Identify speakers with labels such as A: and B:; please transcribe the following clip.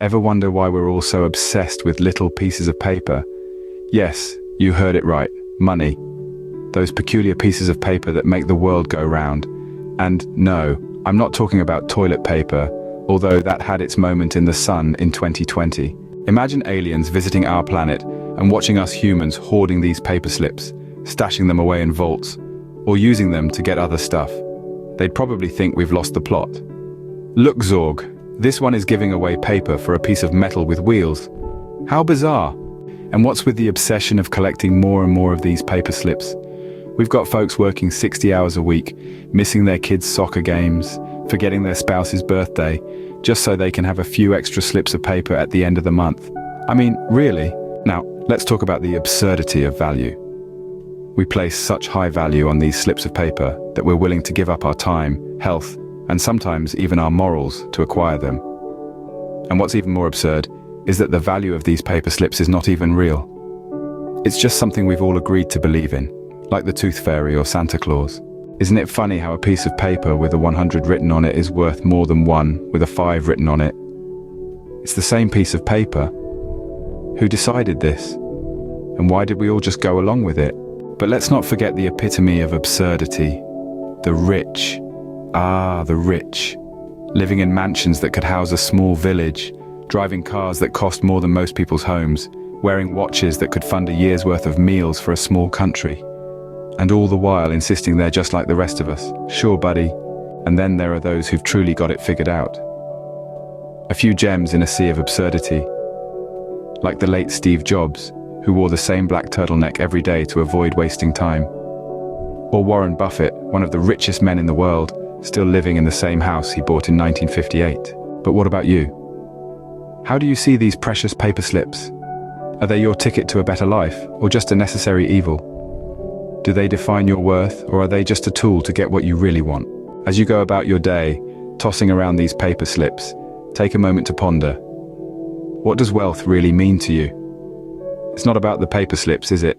A: Ever wonder why we're all so obsessed with little pieces of paper? Yes, you heard it right, money. Those peculiar pieces of paper that make the world go round. And no, I'm not talking about toilet paper, although that had its moment in the sun in 2020. Imagine aliens visiting our planet and watching us humans hoarding these paper slips, stashing them away in vaults, or using them to get other stuff. They'd probably think we've lost the plot. Look, Zorg, this one is giving away paper for a piece of metal with wheels. How bizarre! And what's with the obsession of collecting more and more of these paper slips? We've got folks working 60 hours a week, missing their kids' soccer games, forgetting their spouse's birthday, just so they can have a few extra slips of paper at the end of the month. I mean, really? Now, let's talk about the absurdity of value. We place such high value on these slips of paper that we're willing to give up our time, health, and sometimes even our morals to acquire them. And what's even more absurd is that the value of these paper slips is not even real. It's just something we've all agreed to believe in, like the Tooth Fairy or Santa Claus. Isn't it funny how a piece of paper with a 100 written on it is worth more than one with a 5 written on it? It's the same piece of paper. Who decided this? And why did we all just go along with it? But let's not forget the epitome of absurdity. The rich. Ah, the rich. Living in mansions that could house a small village, driving cars that cost more than most people's homes, wearing watches that could fund a year's worth of meals for a small country. And all the while insisting they're just like the rest of us. Sure, buddy. And then there are those who've truly got it figured out. A few gems in a sea of absurdity. Like the late Steve Jobs, who wore the same black turtleneck every day to avoid wasting time. Or Warren Buffett, one of the richest men in the world, still living in the same house he bought in 1958. But what about you? How do you see these precious paper slips? Are they your ticket to a better life, or just a necessary evil? Do they define your worth, or are they just a tool to get what you really want? As you go about your day, tossing around these paper slips, take a moment to ponder. What does wealth really mean to you? It's not about the paper slips, is it?